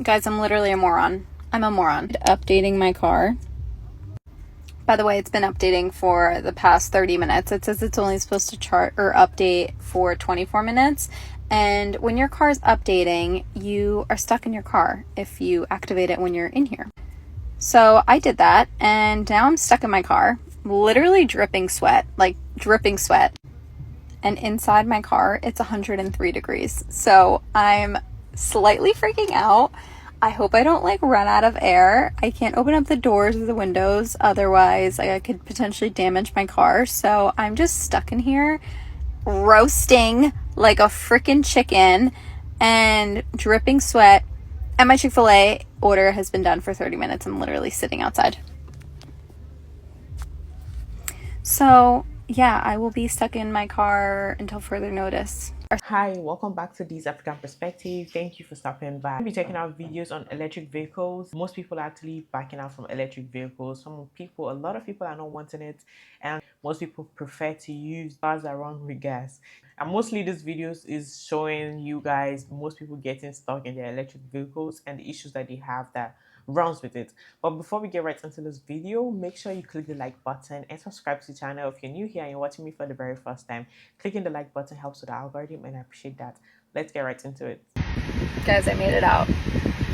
Guys, I'm literally a moron. I'm a moron. Updating my car. By the way, it's been updating for the past 30 minutes. It says it's only supposed to chart or update for 24 minutes. And when your car is updating, you are stuck in your car if you activate it when you're in here. So I did that, and now I'm stuck in my car, literally dripping sweat, like dripping sweat. And inside my car, it's 103 degrees. So I'm slightly freaking out. I hope I don't like run out of air. I can't open up the doors or the windows. Otherwise, I could potentially damage my car. So I'm just stuck in here roasting like a freaking chicken and dripping sweat. And my Chick-fil-A order has been done for 30 minutes. I'm literally sitting outside. So yeah, I will be stuck in my car until further notice. Hi, welcome back to This African Perspective. Thank you for stopping by. We'll be checking out videos on electric vehicles. Most people are actually backing out from electric vehicles. A lot of people are not wanting it, and most people prefer to use cars that run with gas. And mostly this videos is showing you guys most people getting stuck in their electric vehicles and the issues that they have that runs with it. But before we get right into this video, make sure you click the like button and subscribe to the channel if you're new here and you're watching me for the very first time. Clicking the like button helps with the algorithm, and I appreciate that. Let's get right into it. Guys, I made it out.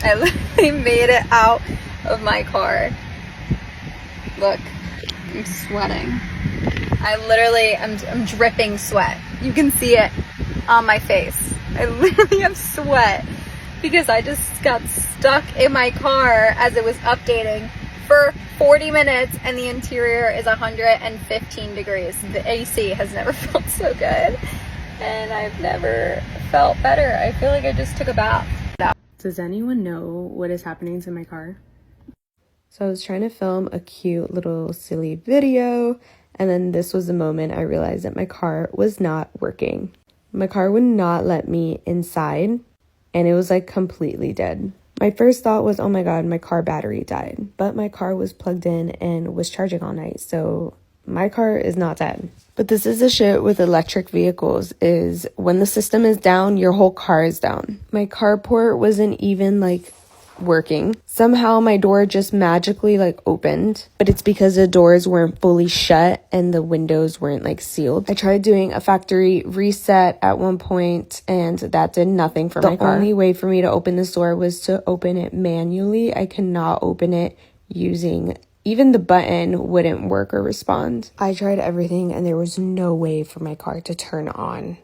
I literally made it out of my car. Look, I'm sweating. I'm dripping sweat. You can see it on my face. I literally have sweat because I just got stuck in my car as it was updating for 40 minutes, and the interior is 115 degrees. The AC has never felt so good, and I've never felt better. I feel like I just took a bath. Does anyone know what is happening to my car? So I was trying to film a cute little silly video, and then this was the moment I realized that my car was not working. My car would not let me inside, and it was like completely dead. My first thought was, oh my god, my car battery died. But my car was plugged in and was charging all night, so my car is not dead. But this is the shit with electric vehicles, is when the system is down, your whole car is down. My carport wasn't even like working. Somehow my door just magically like opened, but it's because the doors weren't fully shut and the windows weren't like sealed. I tried doing a factory reset at one point, and that did nothing for my car. The only way for me to open this door was to open it manually. I cannot open it using, even the button wouldn't work or respond. I tried everything and there was no way for my car to turn on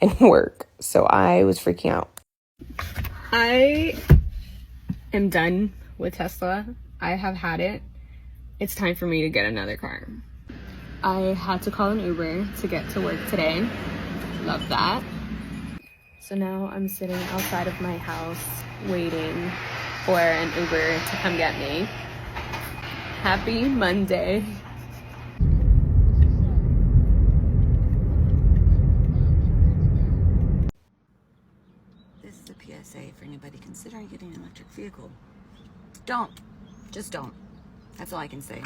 and work. So I was freaking out. I am done with Tesla. I have had it. It's time for me to get another car. I had to call an Uber to get to work today. Love that. So now I'm sitting outside of my house waiting for an Uber to come get me. Happy Monday. This is a PSA for anybody considering getting an electric vehicle. Don't. Just don't. That's all I can say.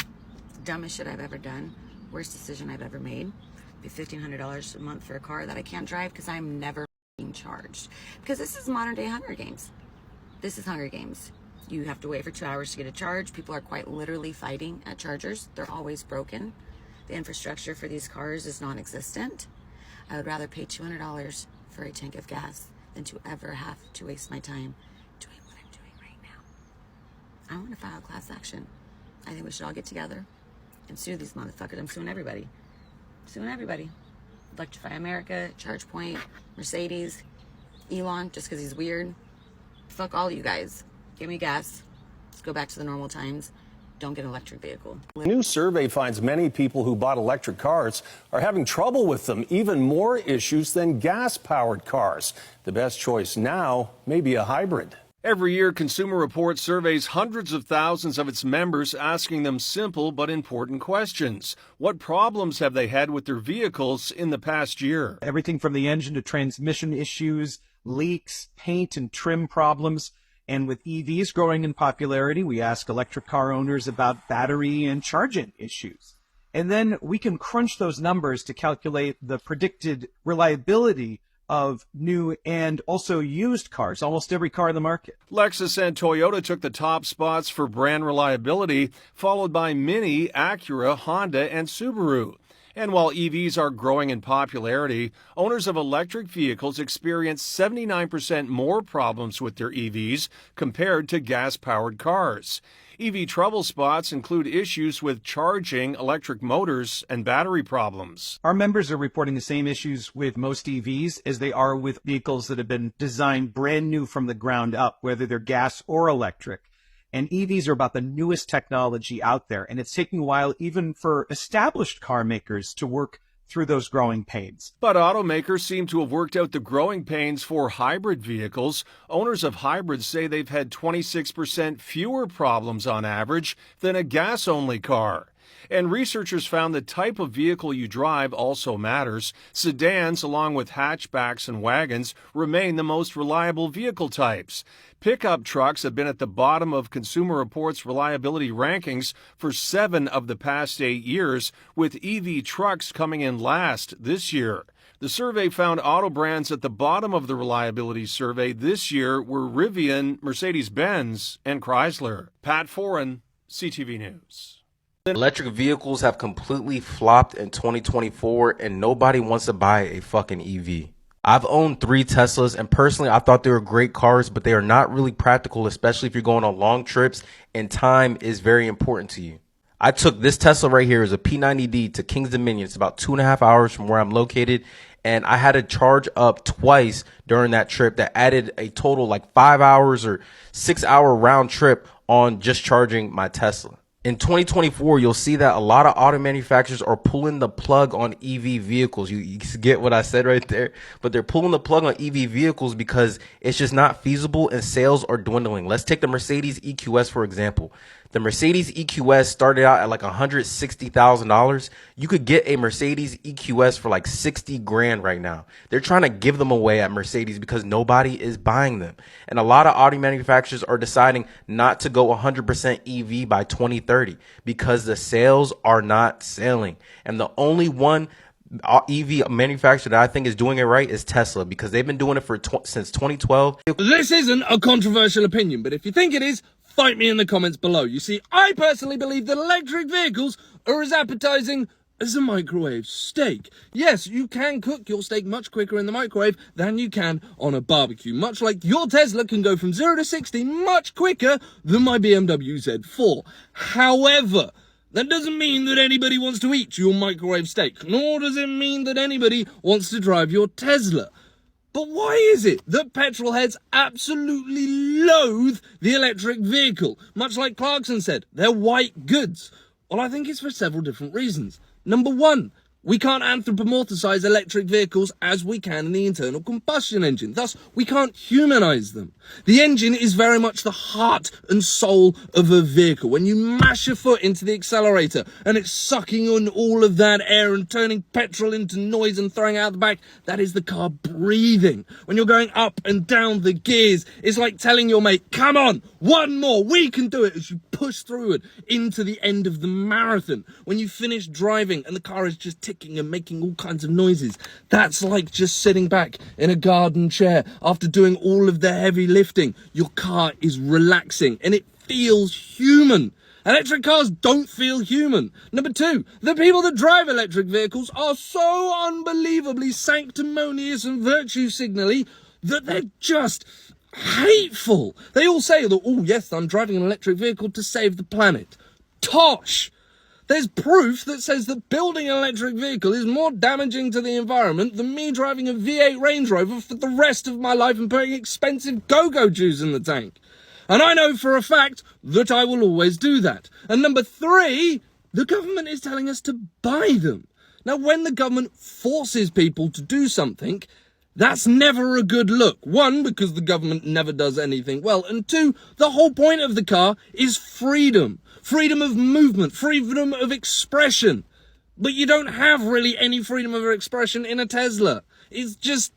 Dumbest shit I've ever done. Worst decision I've ever made. Pay $1,500 a month for a car that I can't drive because I'm never being charged. Because this is modern day Hunger Games. This is Hunger Games. You have to wait for 2 hours to get a charge. People are quite literally fighting at chargers. They're always broken. The infrastructure for these cars is non-existent. I would rather pay $200 for a tank of gas than to ever have to waste my time doing what I'm doing right now. I want to file a class action. I think we should all get together and sue these motherfuckers. I'm suing everybody. Suing everybody. Electrify America, ChargePoint, Mercedes, Elon, just because he's weird. Fuck all you guys. Give me gas. Let's go back to the normal times. Don't get an electric vehicle. A new survey finds many people who bought electric cars are having trouble with them, even more issues than gas-powered cars. The best choice now may be a hybrid. Every year, Consumer Reports surveys hundreds of thousands of its members, asking them simple but important questions. What problems have they had with their vehicles in the past year? Everything from the engine to transmission issues, leaks, paint and trim problems. And with EVs growing in popularity, we ask electric car owners about battery and charging issues. And then we can crunch those numbers to calculate the predicted reliability of new and also used cars, almost every car in the market. Lexus and Toyota took the top spots for brand reliability, followed by Mini, Acura, Honda, and Subaru. And while EVs are growing in popularity, owners of electric vehicles experience 79% more problems with their EVs compared to gas-powered cars. EV trouble spots include issues with charging, electric motors, and battery problems. Our members are reporting the same issues with most EVs as they are with vehicles that have been designed brand new from the ground up, whether they're gas or electric. And EVs are about the newest technology out there, and it's taking a while even for established car makers to work through those growing pains. But automakers seem to have worked out the growing pains for hybrid vehicles. Owners of hybrids say they've had 26% fewer problems on average than a gas-only car. And researchers found the type of vehicle you drive also matters. Sedans, along with hatchbacks and wagons, remain the most reliable vehicle types. Pickup trucks have been at the bottom of Consumer Reports' reliability rankings for 7 of the past 8 years, with EV trucks coming in last this year. The survey found auto brands at the bottom of the reliability survey this year were Rivian, Mercedes-Benz, and Chrysler. Pat Foran, CTV News. Electric vehicles have completely flopped in 2024 and nobody wants to buy a fucking EV. I've owned 3 Teslas and personally I thought they were great cars, but they are not really practical, especially if you're going on long trips and time is very important to you. I took this Tesla right here as a P90D to Kings Dominion. It's about 2.5 hours from where I'm located. And I had to charge up twice during that trip that added a total like 5 hours or 6 hour round trip on just charging my Tesla. In 2024, you'll see that a lot of auto manufacturers are pulling the plug on EV vehicles. You get what I said right there? But they're pulling the plug on EV vehicles because it's just not feasible and sales are dwindling. Let's take the Mercedes EQS, for example. The Mercedes EQS started out at like $160,000. You could get a Mercedes EQS for like 60 grand right now. They're trying to give them away at Mercedes because nobody is buying them. And a lot of auto manufacturers are deciding not to go 100% EV by 2030 because the sales are not selling. And the only one EV manufacturer that I think is doing it right is Tesla because they've been doing it for since 2012. This isn't a controversial opinion, but if you think it is, fight me in the comments below. You see, I personally believe that electric vehicles are as appetizing as a microwave steak. Yes, you can cook your steak much quicker in the microwave than you can on a barbecue. Much like your Tesla can go from 0 to 60 much quicker than my BMW Z4. However, that doesn't mean that anybody wants to eat your microwave steak, nor does it mean that anybody wants to drive your Tesla. But why is it that petrol heads absolutely loathe the electric vehicle? Much like Clarkson said, they're white goods. Well, I think it's for several different reasons. Number one, we can't anthropomorphize electric vehicles as we can in the internal combustion engine. Thus, we can't humanize them. The engine is very much the heart and soul of a vehicle. When you mash your foot into the accelerator and it's sucking on all of that air and turning petrol into noise and throwing it out the back, that is the car breathing. When you're going up and down the gears, it's like telling your mate, come on, one more, we can do it, as you push through it into the end of the marathon. When you finish driving and the car is just ticking and making all kinds of noises, that's like just sitting back in a garden chair after doing all of the heavy lifting. Your car is relaxing and it feels human. Electric cars don't feel human. Number two, the people that drive electric vehicles are so unbelievably sanctimonious and virtue signally that they're just hateful. They all say that, oh yes, I'm driving an electric vehicle to save the planet. Tosh! There's proof that says that building an electric vehicle is more damaging to the environment than me driving a V8 Range Rover for the rest of my life and putting expensive go-go juice in the tank. And I know for a fact that I will always do that. And number three, the government is telling us to buy them. Now, when the government forces people to do something, that's never a good look. One, because the government never does anything well. And two, the whole point of the car is freedom. Freedom of movement, freedom of expression. But you don't have really any freedom of expression in a Tesla. It's just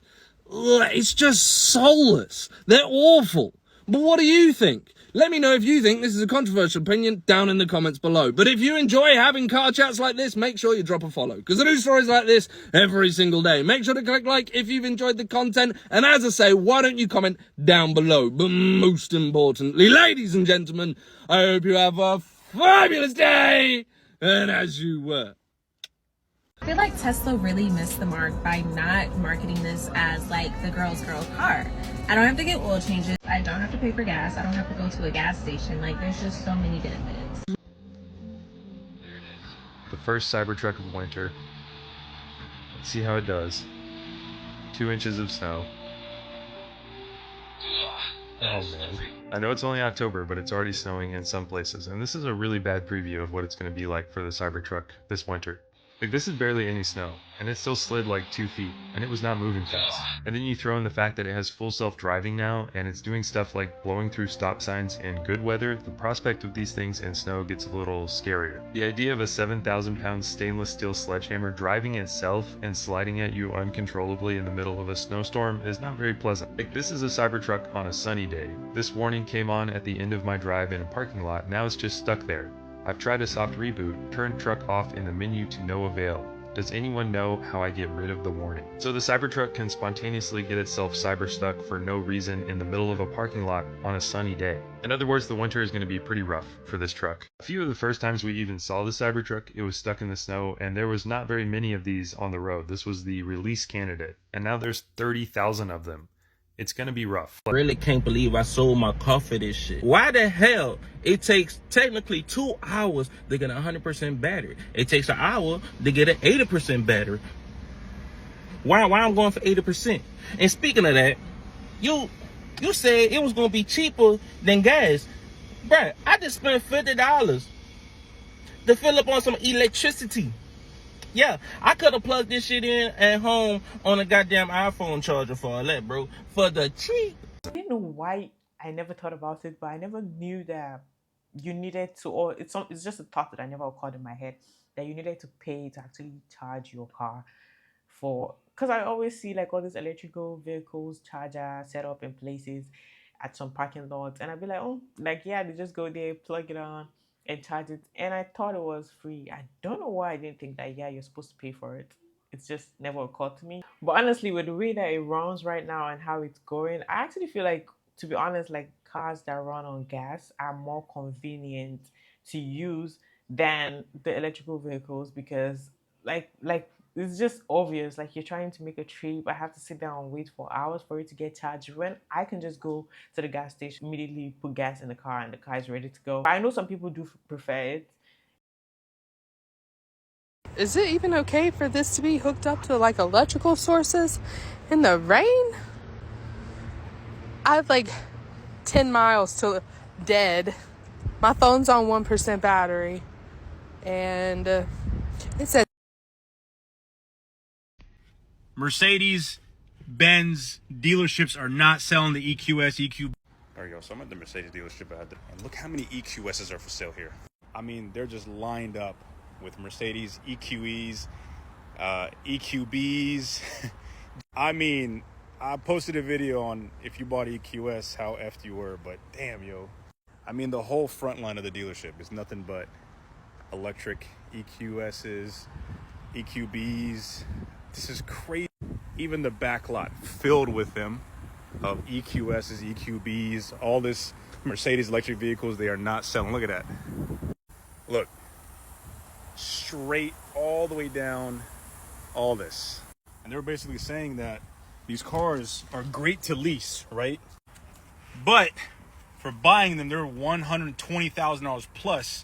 soulless. They're awful. But what do you think? Let me know if you think this is a controversial opinion down in the comments below. But if you enjoy having car chats like this, make sure you drop a follow, because I do stories like this every single day. Make sure to click like if you've enjoyed the content, and as I say, why don't you comment down below? But most importantly, ladies and gentlemen, I hope you have a fabulous day, and as you were. I feel like Tesla really missed the mark by not marketing this as like the girl's girl car. I don't have to get oil changes. I don't have to pay for gas. I don't have to go to a gas station. Like, there's just so many benefits. The first Cybertruck of winter. Let's see how it does. 2 inches of snow. Oh man. I know it's only October, but it's already snowing in some places, and this is a really bad preview of what it's going to be like for the Cybertruck this winter. Like, this is barely any snow, and it still slid like 2 feet, and it was not moving fast. And then you throw in the fact that it has full self-driving now, and it's doing stuff like blowing through stop signs in good weather. The prospect of these things in snow gets a little scarier. The idea of a 7,000-pound stainless steel sledgehammer driving itself and sliding at you uncontrollably in the middle of a snowstorm is not very pleasant. Like, this is a Cybertruck on a sunny day. This warning came on at the end of my drive in a parking lot, now it's just stuck there. I've tried a soft reboot, turned truck off in the menu to no avail. Does anyone know how I get rid of the warning? So the Cybertruck can spontaneously get itself cyber stuck for no reason in the middle of a parking lot on a sunny day. In other words, the winter is going to be pretty rough for this truck. A few of the first times we even saw the Cybertruck, it was stuck in the snow, and there was not very many of these on the road. This was the release candidate, and now there's 30,000 of them. It's gonna be rough. I really can't believe I sold my car for this shit. Why the hell it takes technically 2 hours to get a 100% battery? It takes an hour to get an 80% battery. Why I'm going for 80%? And speaking of that, you said it was gonna be cheaper than gas. Bruh, I just spent $50 to fill up on some electricity. Yeah, I could have plugged this shit in at home on a goddamn iPhone charger for all that, bro. For the cheap. I didn't know why I never thought about it, but I never knew that you needed to, or it's just a thought that I never occurred in my head, that you needed to pay to actually charge your car for, because I always see like all these electrical vehicles charger set up in places at some parking lots, and I'd be like, oh, like, yeah, they just go there, plug it on, and charge it, and I thought it was free. I don't know why I didn't think that, yeah, you're supposed to pay for it. It's just never occurred to me. But honestly, with the way that it runs right now and how it's going, I actually feel like, to be honest, like cars that run on gas are more convenient to use than the electrical vehicles, because like it's just obvious. Like, you're trying to make a trip, I have to sit down and wait for hours for it to get charged, when I can just go to the gas station, immediately put gas in the car, and the car is ready to go. I know some people do prefer it. Is it even okay for this to be hooked up to like electrical sources in the rain? I have like 10 miles to dead. My phone's on 1% battery, and it says Mercedes-Benz dealerships are not selling the EQS, EQ. There we go. So I'm at the Mercedes dealership, and look how many EQSs are for sale here. I mean, they're just lined up with Mercedes EQEs, EQBs. I mean, I posted a video on if you bought EQS, how effed you were, but damn, yo. I mean, the whole front line of the dealership is nothing but electric EQSs, EQBs. This is crazy. Even the back lot filled with them, of EQSs, EQBs, all this Mercedes electric vehicles they are not selling. Look at that. Look, straight all the way down, all this. And they were basically saying that these cars are great to lease, right? But for buying them, they're $120,000 plus.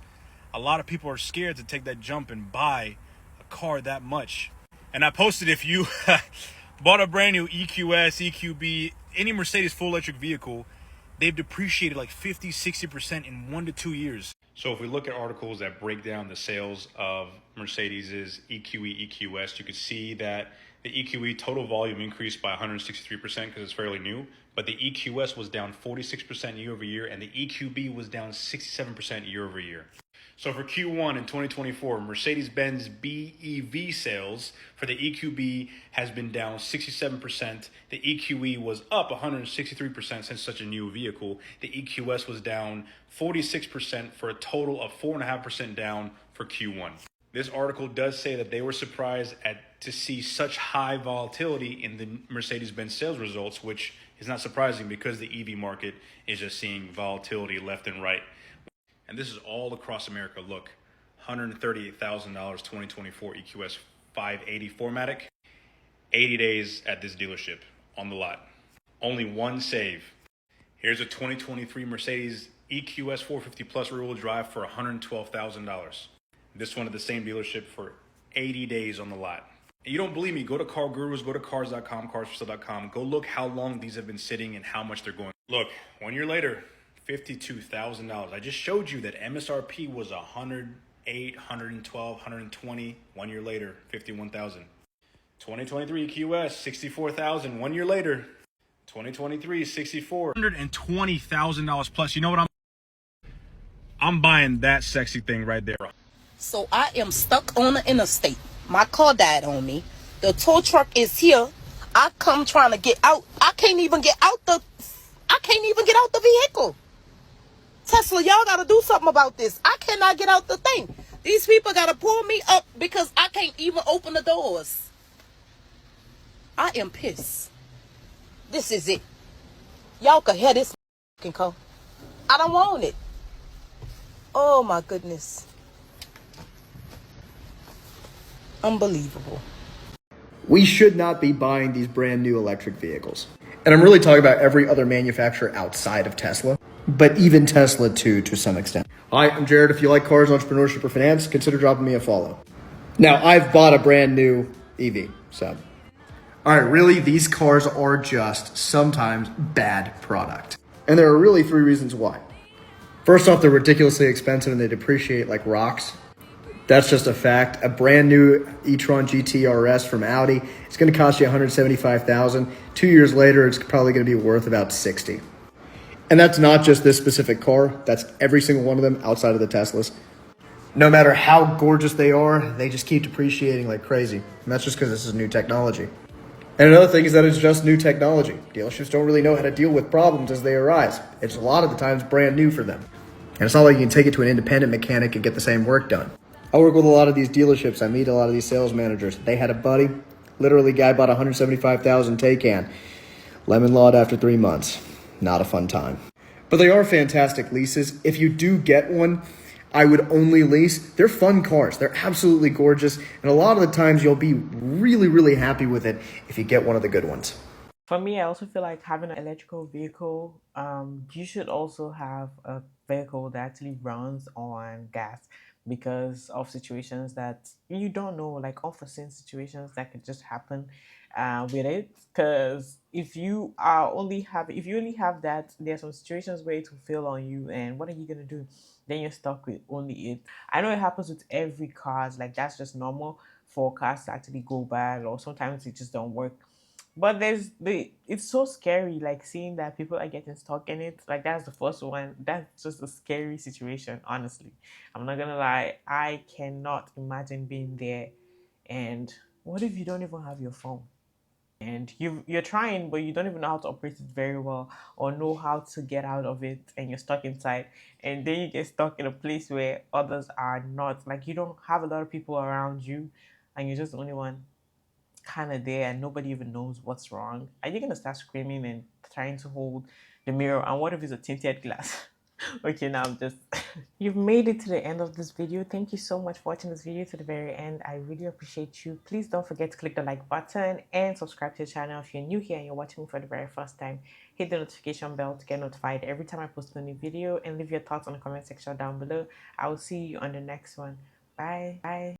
A lot of people are scared to take that jump and buy a car that much. And I posted, if you bought a brand new EQS, EQB, any Mercedes full electric vehicle, they've depreciated like 50-60% in 1 to 2 years. So if we look at articles that break down the sales of Mercedes's EQE, EQS, you can see that The EQE total volume increased by 163% because it's fairly new, but the EQS was down 46% year over year, and the EQB was down 67% year over year. So for Q1 in 2024, Mercedes-Benz BEV sales for the EQB has been down 67%. The EQE was up 163% since such a new vehicle. The EQS was down 46% for a total of 4.5% down for Q1. This article does say that they were surprised to see such high volatility in the Mercedes-Benz sales results, which is not surprising because the EV market is just seeing volatility left and right. And this is all across America. Look, $138,000 2024 EQS 580 4MATIC, 80 days at this dealership on the lot. Only one save. Here's a 2023 Mercedes EQS 450 Plus rear-wheel drive for $112,000. This one at the same dealership for 80 days on the lot. And you don't believe me? Go to Car Gurus, go to cars.com, carsforsale.com. Go look how long these have been sitting and how much they're going. Look, 1 year later, $52,000. I just showed you that MSRP was 108, 112, 120. 1 year later, 51,000. 2023 EQS 64,000. 1 year later, 2023 64. $120,000 plus. You know what I'm buying that sexy thing right there. So I am stuck on the interstate. My car died on me. The tow truck is here. I come trying to get out. I can't even get out the vehicle. Tesla, y'all gotta do something about this. I cannot get out the thing. These people gotta pull me up because I can't even open the doors. I am pissed. This is it. Y'all can hear this fucking car. I don't want it. Oh my goodness. Unbelievable. We should not be buying these brand new electric vehicles. And I'm really talking about every other manufacturer outside of Tesla, but even Tesla too, to some extent. Hi, I'm Jared. If you like cars, entrepreneurship, or finance, consider dropping me a follow. Now, I've bought a brand new EV, so. All right, really, these cars are just sometimes bad product. And there are really 3 reasons why. First off, they're ridiculously expensive and they depreciate like rocks. That's just a fact. A brand new e-tron GT RS from Audi, it's going to cost you $175,000. 2 years later, it's probably going to be worth about $60,000. And that's not just this specific car. That's every single one of them outside of the Teslas. No matter how gorgeous they are, they just keep depreciating like crazy. And that's just because this is new technology. And another thing is that it's just new technology. Dealerships don't really know how to deal with problems as they arise. It's a lot of the times brand new for them. And it's not like you can take it to an independent mechanic and get the same work done. I work with a lot of these dealerships. I meet a lot of these sales managers. They had a buddy, literally guy bought $175,000 Taycan. Lemon lawed after 3 months. Not a fun time. But they are fantastic leases. If you do get one, I would only lease. They're fun cars. They're absolutely gorgeous. And a lot of the times you'll be really, really happy with it if you get one of the good ones. For me, I also feel like having an electrical vehicle, you should also have a vehicle that actually runs on gas, because of situations that you don't know, like unforeseen situations that could just happen with it. Because if you only have that, there's some situations where it will fail on you, and what are you gonna do? Then you're stuck with only it. I know it happens with every car. Like, that's just normal for cars to actually go bad, or sometimes it just don't work. But it's so scary, like seeing that people are getting stuck in it. Like, that's the first one. That's just a scary situation, honestly. I'm not gonna lie. I cannot imagine being there. And what if you don't even have your phone? And you're trying, but you don't even know how to operate it very well, or know how to get out of it, and you're stuck inside. And then you get stuck in a place where others are not. Like, you don't have a lot of people around you, and you're just the only one kind of there, and nobody even knows what's wrong. Are you gonna start screaming and trying to hold the mirror? And what if it's a tinted glass? Okay, now I'm just you've made it to the end of this video. Thank you so much for watching this video to the very end. I really appreciate you. Please don't forget to click the like button and subscribe to the channel if you're new here and you're watching me for the very first time. Hit the notification bell to get notified every time I post a new video, and leave your thoughts on the comment section down below. I will see you on the next one. Bye.